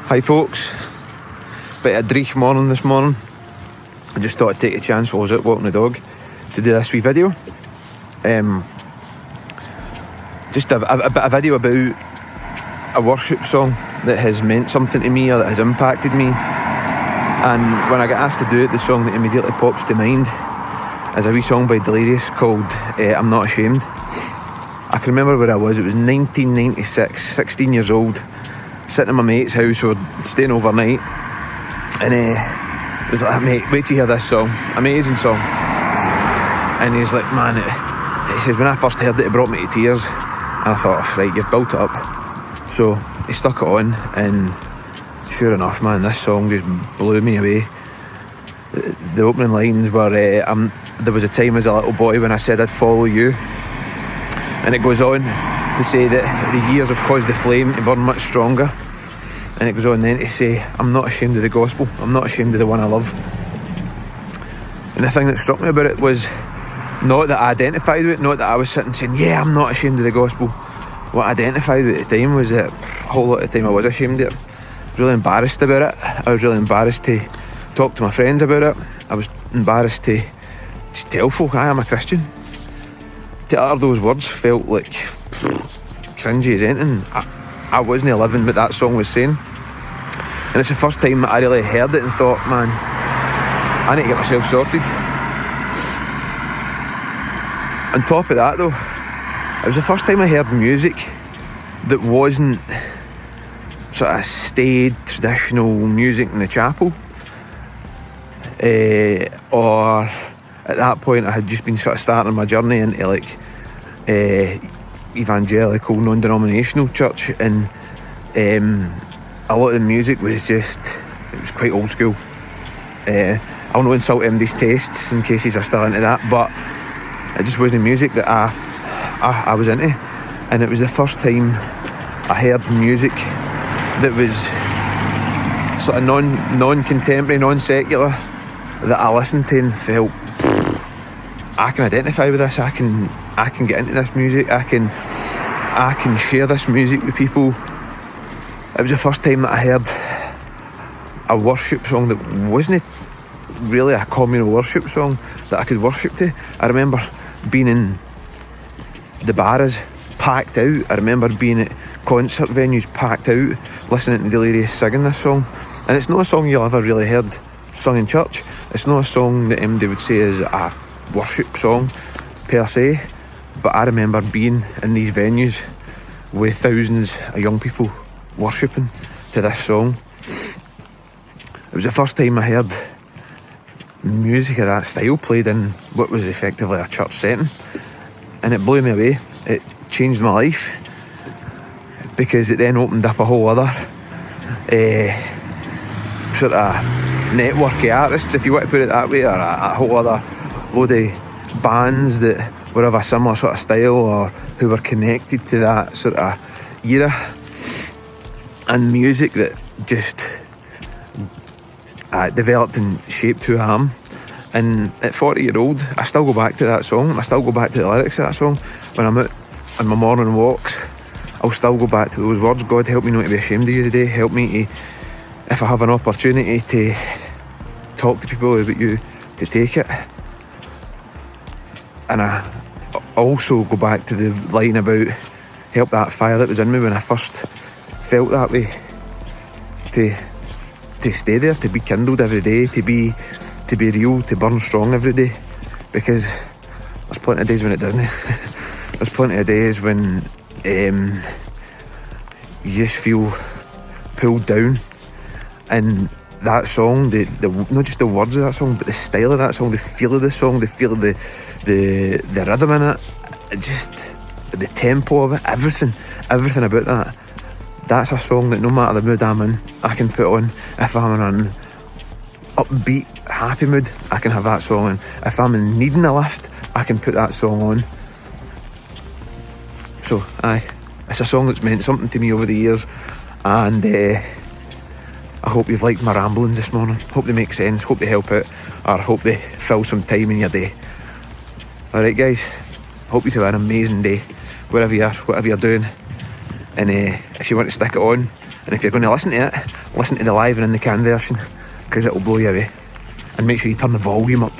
Hi folks, bit of a dreich morning this morning. I just thought I'd take a chance while I was out walking the dog to do this wee video. Just a video about a worship song that has meant something to me or that has impacted me. And when I get asked to do it, the song that immediately pops to mind is a wee song by Delirious called I'm Not Ashamed. I can remember where I was. It was 1996, 16 years old, sitting in my mate's house. We were staying overnight, and he was like, "Mate, wait till you hear this song, amazing song." And he's like, "Man," he says, "when I first heard it, it brought me to tears." And I thought, right, you've built it up. So he stuck it on, and sure enough, man, this song just blew me away. The opening lines were, "There was a time as a little boy when I said I'd follow you." And it goes on to say that the years have caused the flame to burn much stronger. And it goes on then to say, "I'm not ashamed of the gospel. I'm not ashamed of the one I love." And the thing that struck me about it was not that I identified with it, not that I was sitting saying, "Yeah, I'm not ashamed of the gospel." What I identified with at the time was that a whole lot of the time I was ashamed of it. I was really embarrassed about it. I was really embarrassed to talk to my friends about it. I was embarrassed to just tell folk I am a Christian. To utter those words felt like cringy as anything. I wasn't living what that song was saying. And it's the first time that I really heard it and thought, man, I need to get myself sorted. On top of that though, it was the first time I heard music that wasn't sort of staid, traditional music in the chapel. Or at that point I had just been sort of starting my journey into like evangelical, non-denominational church, and a lot of the music was it was quite old school. I'll not insult MD's tastes in case he's still into that, but it just wasn't music that I was into. And it was the first time I heard music that was sort of non-contemporary, non-secular, that I listened to and felt, I can identify with this. I can get into this music. I can share this music with people. It was the first time that I heard a worship song that wasn't really a communal worship song that I could worship to. I remember being in the bars packed out. I remember being at concert venues packed out, listening to Delirious singing this song. And it's not a song you'll ever really heard sung in church. It's not a song that MD would say is a worship song per se, but I remember being in these venues with thousands of young people worshipping to this song. It was the first time I heard music of that style played in what was effectively a church setting, and it blew me away. It changed my life because it then opened up a whole other sort of network of artists, if you want to put it that way, or a whole other load of bands that were of a similar sort of style or who were connected to that sort of era, and music that just developed and shaped who I am. And at 40-year-old, I still go back to that song. I still go back to the lyrics of that song. When I'm out on my morning walks, I'll still go back to those words. God, help me not to be ashamed of you today. Help me to, if I have an opportunity to talk to people about you, to take it. And I also go back to the line about help that fire that was in me when I first felt that way to stay there, to be kindled every day, to be real, to burn strong every day. Because there's plenty of days when it doesn't. There's plenty of days when you just feel pulled down. And that song, the not just the words of that song, but the style of that song, the feel of the song, the feel of the rhythm in it, just the tempo of it, everything about that. That's a song that no matter the mood I'm in, I can put on. If I'm in an upbeat, happy mood, I can have that song on. If I'm in needing a lift, I can put that song on. So, it's a song that's meant something to me over the years, and I hope you've liked my ramblings this morning. Hope they make sense, hope they help out, or hope they fill some time in your day. Alright guys, hope you have an amazing day, wherever you are, whatever you're doing. And if you want to stick it on, And if you're going to listen to it, listen to the live and in the can version, because it will blow you away. And make sure you turn the volume up.